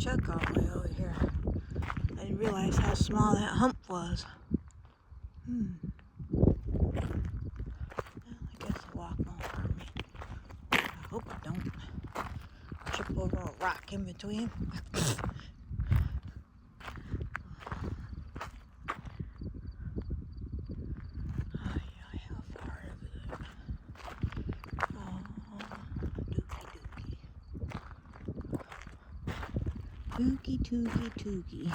chuck all the way over here. I didn't realize how small that hump was. Well, I guess the walk won't hurt me. I hope I don't trip over a rock in between. How far is it? Oh, dookie dookie.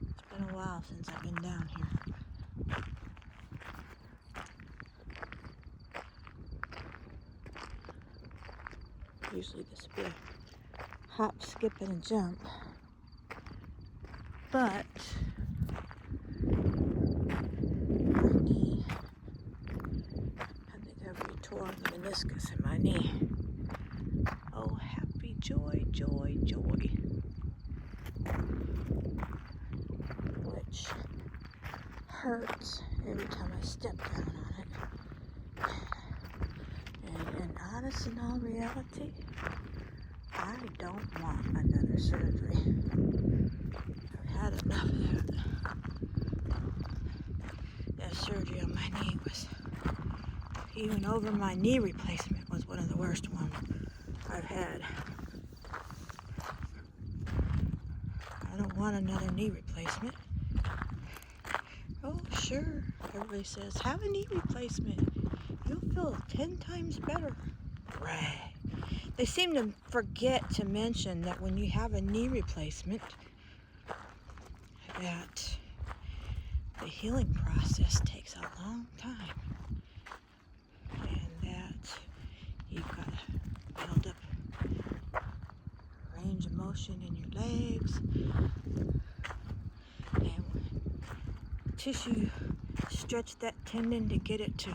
It's been a while since I've been down here. Usually this would be a hop, skip, and a jump. But my knee, I think I've re-torn the meniscus in my knee. Oh, happy joy, joy, joy. Which hurts every time I step down on it. And in honest and all reality, I don't want another surgery. I've had enough of that. That surgery on my knee was, even over my knee replacement, was one of the worst ones I've had. I don't want another knee replacement. Oh, sure. Everybody says, have a knee replacement. You'll feel 10 times better. Right. They seem to forget to mention that when you have a knee replacement, that the healing process takes a long time. And that you've got to build up range of motion in your legs. And tissue, stretch that tendon to get it to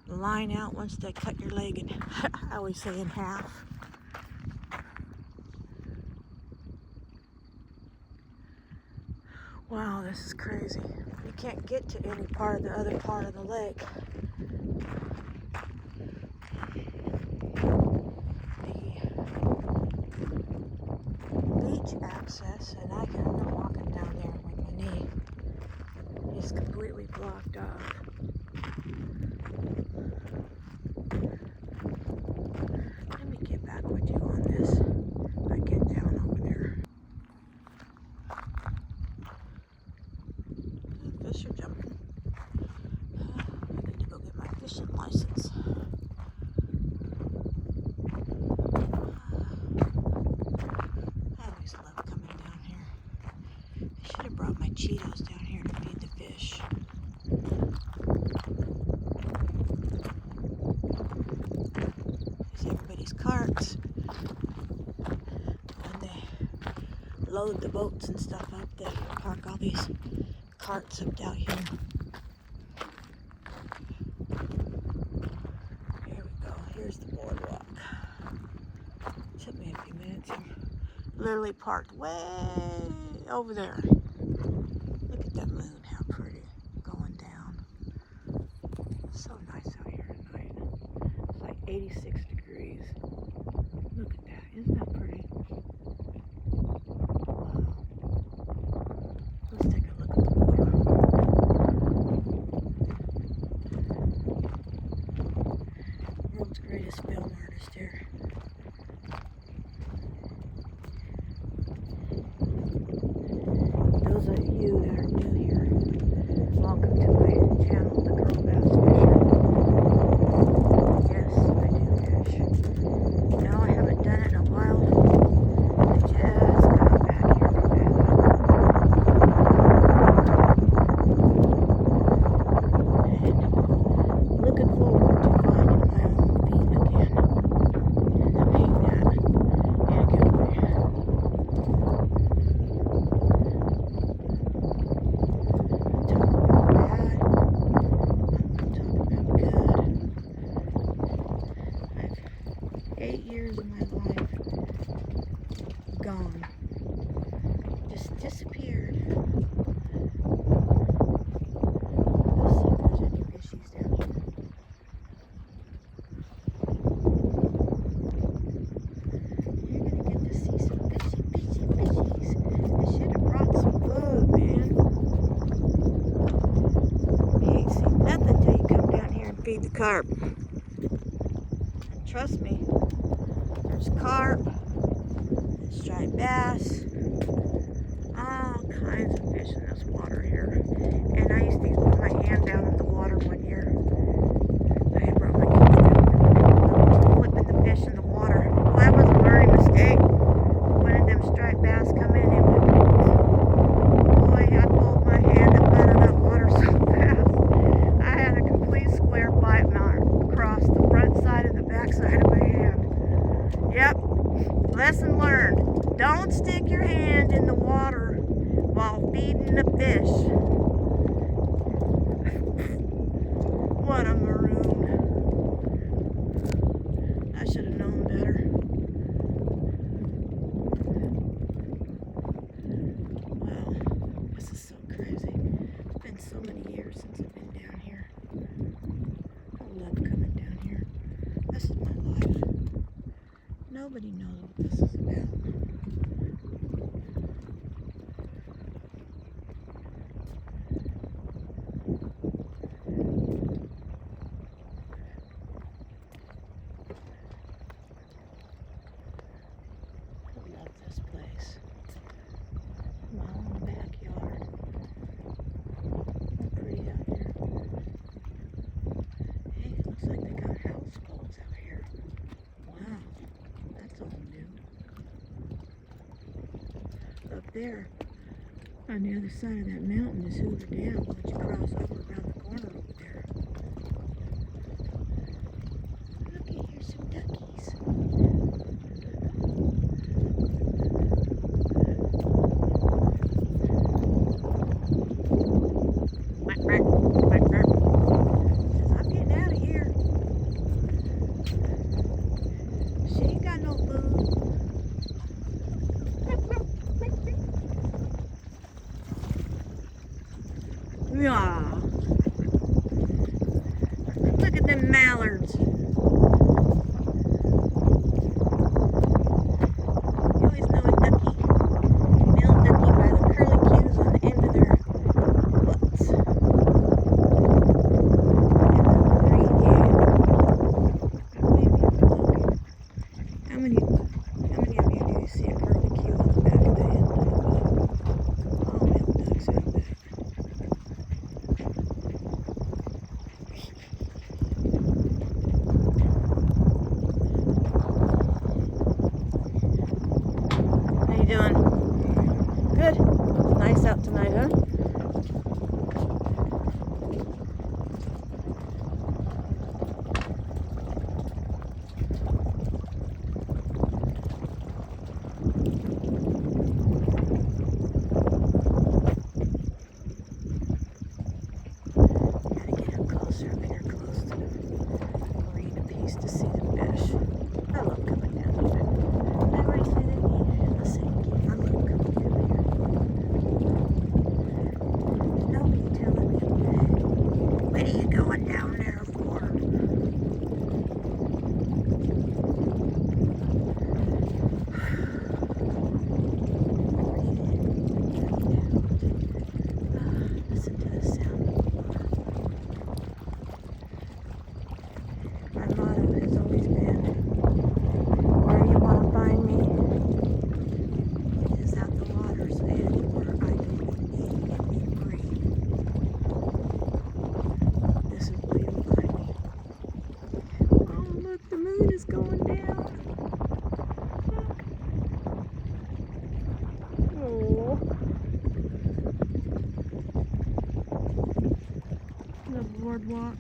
line out once they cut your leg in, I always say in half. Wow, this is crazy. You can't get to any part of the other part of the leg. The beach access, and I'm not walking down there with my knee. It's completely blocked off. Let me get back with you on this. I get down over there. The fish are jumping. I need to go get my fishing license. I always love coming down here. I should have brought my Cheetos down here to feed the fish. There's everybody's carts. When they load the boats and stuff up, they park all these carts up down here. Here we go. Here's the boardwalk. Took me a few minutes. I'm literally parked way over there. Look at that moon, how pretty, going down. It's so nice out here at night. It's like 86 degrees. Look at that, isn't that pretty? Wow. Let's take a look at the water. World's greatest film artist here. carp. Trust me, there's carp, striped bass, all kinds of fish in this water here. And I used to put my hand down in the water one year. I had brought my kids down, flipping the fish in the water. Well, that was a learning mistake. One of them striped bass come in and boy, I pulled my hand up out of that water so fast. I had a complete square bite mark across the front side and the back side of my hand. Yep, lesson learned. Don't stick your hand in the water while feeding the fish. What a maroon. I should have known better. Wow, this is so crazy. It's been so many years since I've been down here. I love coming down here. This is my life. Nobody knows what this is about. I love this place. I'm all in the backyard. How pretty out here. Hey, it looks like they got houseboats out here. Wow, that's all new. Up there, on the other side of that mountain is Hoover Dam. Once you cross over around the corner over there. Look, here's some duckies. Quack, quack, quack, quack. Says, I'm getting out of here. She ain't got no food. Yeah. Look at them mallards. You always know a ducky, male ducky, by the curly cues on the end of their butts. And the green head. How many of you do see a curly cue on the back of the end of the butt? All male ducks have that. How you doing? Good. It's nice out tonight, huh? Gotta get up closer up here, close to the marina piece to see the fish. I love coming down here. I already said it. I love coming down here. Nobody telling me, what are you going down there for? Listen to the sound of the water. My motto has always been, where you want to find me is at the water's edge where I can eat and breathe. This is where you'll find me. Oh, look, the moon is going down. Oh. The boardwalk.